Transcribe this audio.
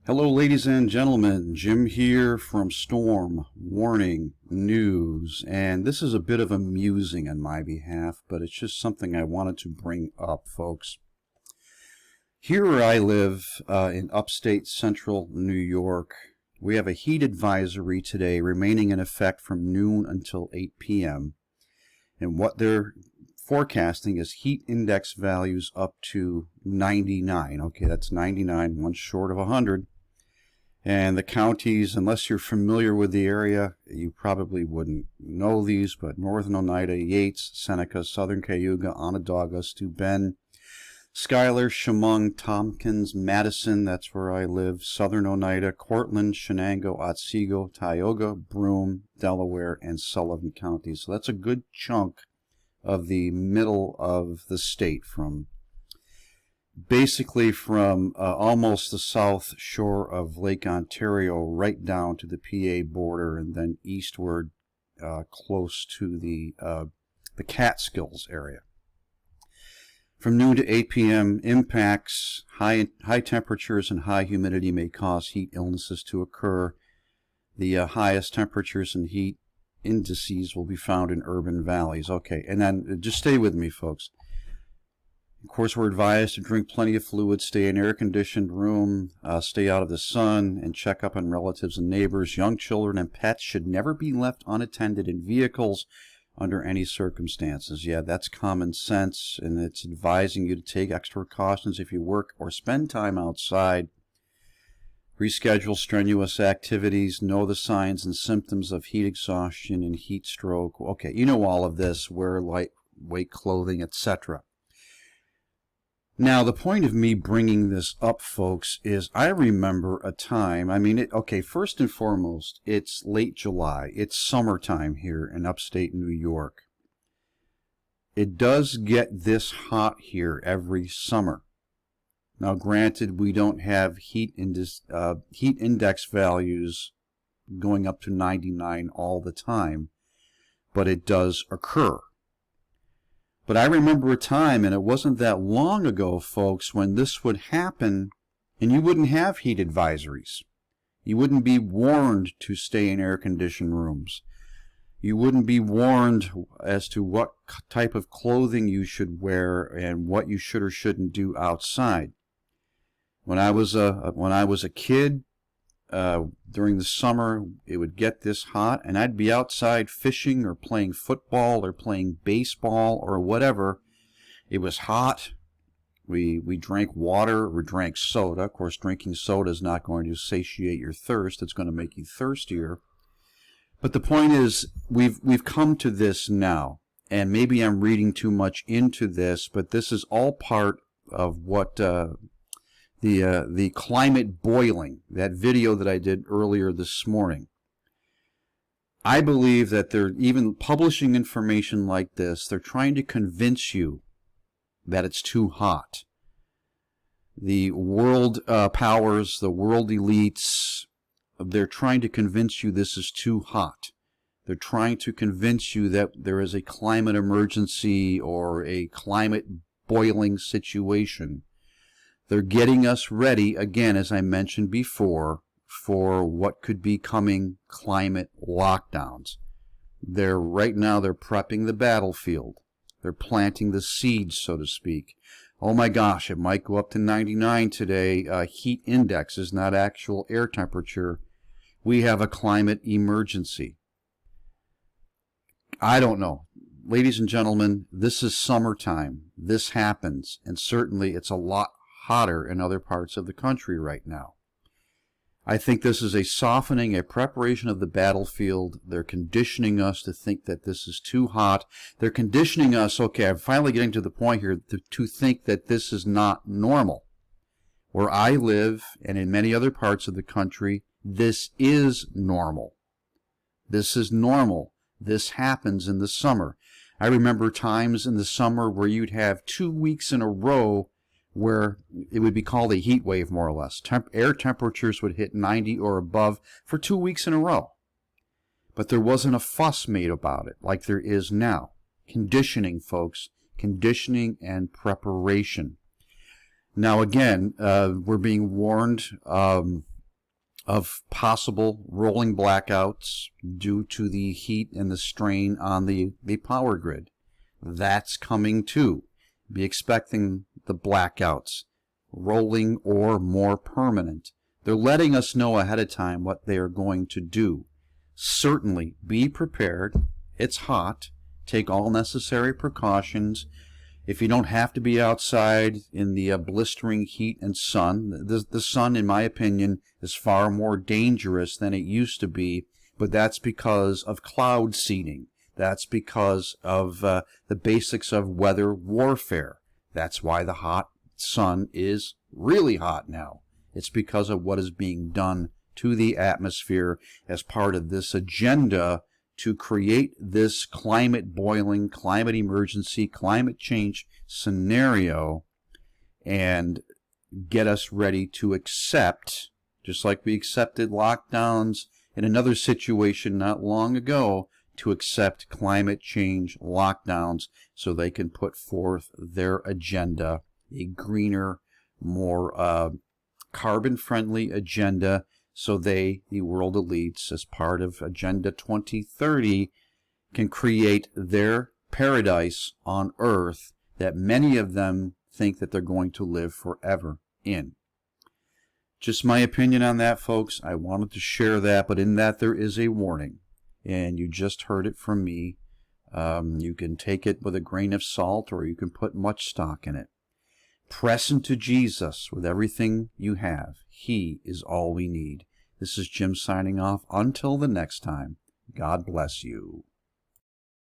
Hello, ladies and gentlemen. Jim here from Storm Warning News, and this is a bit of a musing on my behalf, but it's just something I wanted to bring up, folks. Here where I live in upstate central New York, we have a heat advisory today remaining in effect from noon until 8 p.m. And what they're forecasting is heat index values up to 99. Okay, that's 99, one short of 100. And the counties, unless you're familiar with the area, you probably wouldn't know these, but Northern Oneida, Yates, Seneca, Southern Cayuga, Onondaga, Steuben, Schuyler, Chemung, Tompkins, Madison, that's where I live, Southern Oneida, Cortland, Shenango, Otsego, Tioga, Broome, Delaware, and Sullivan counties. So that's a good chunk of the middle of the state, from basically from almost the south shore of Lake Ontario right down to the PA border, and then eastward close to the Catskills area. From noon to 8 p.m., impacts, high temperatures and high humidity may cause heat illnesses to occur. The highest temperatures and heat indices will be found in urban valleys. Okay, and then just stay with me, folks. Of course, we're advised to drink plenty of fluid, stay in an air-conditioned room, stay out of the sun, and check up on relatives and neighbors. Young children and pets should never be left unattended in vehicles under any circumstances. Yeah, that's common sense, and it's advising you to take extra precautions if you work or spend time outside. Reschedule strenuous activities. Know the signs and symptoms of heat exhaustion and heat stroke. Okay, you know all of this. Wear lightweight clothing, etc. Now, the point of me bringing this up, folks, is I remember a time, okay, first and foremost, it's late July. It's summertime here in upstate New York. It does get this hot here every summer. Now, granted, we don't have heat index values going up to 99 all the time, but it does occur. But I remember a time, and it wasn't that long ago, folks, when this would happen, and you wouldn't have heat advisories. You wouldn't be warned to stay in air-conditioned rooms. You wouldn't be warned as to what type of clothing you should wear and what you should or shouldn't do outside. When I was a kid, during the summer, it would get this hot, and I'd be outside fishing or playing football or playing baseball or whatever. It was hot. We drank water or drank soda. Of course, drinking soda is not going to satiate your thirst. It's going to make you thirstier. But the point is, we've come to this now, and maybe I'm reading too much into this, but this is all part of what the climate boiling, that video that I did earlier this morning. I believe that they're even publishing information like this. They're trying to convince you that it's too hot. The world powers, the world elites, they're trying to convince you this is too hot. They're trying to convince you that there is a climate emergency or a climate boiling situation. They're getting us ready, again, as I mentioned before, for what could be coming climate lockdowns. Right now they're prepping the battlefield. They're planting the seeds, so to speak. Oh my gosh, it might go up to 99 today. Heat index is not actual air temperature. We have a climate emergency. I don't know. Ladies and gentlemen, this is summertime. This happens, and certainly it's a lot hotter in other parts of the country right now. I think this is a softening, a preparation of the battlefield. They're conditioning us to think that this is too hot. They're conditioning us, okay, I'm finally getting to the point here, to think that this is not normal. Where I live, and in many other parts of the country, this is normal. This is normal. This happens in the summer. I remember times in the summer where you'd have 2 weeks in a row where it would be called a heat wave, more or less. Air temperatures would hit 90 or above for 2 weeks in a row. But there wasn't a fuss made about it like there is now. Conditioning, folks. Conditioning and preparation. Now, again, we're being warned of possible rolling blackouts due to the heat and the strain on the power grid. That's coming too. Be expecting the blackouts, rolling or more permanent. They're letting us know ahead of time what they are going to do. Certainly be prepared. It's hot. Take all necessary precautions. If you don't have to be outside in the blistering heat and sun, the sun, in my opinion, is far more dangerous than it used to be, but that's because of cloud seeding. That's because of the basics of weather warfare. That's why the hot sun is really hot now. It's because of what is being done to the atmosphere as part of this agenda to create this climate boiling, climate emergency, climate change scenario and get us ready to accept, just like we accepted lockdowns in another situation not long ago, to accept climate change lockdowns so they can put forth their agenda, a greener, more carbon-friendly agenda, so they, the world elites, as part of Agenda 2030, can create their paradise on Earth that many of them think that they're going to live forever in. Just my opinion on that, folks. I wanted to share that, but in that there is a warning, and you just heard it from me. You can take it with a grain of salt, or you can put much stock in it. Press into Jesus with everything you have. He is all we need. This is Jim signing off. Until the next time, God bless you.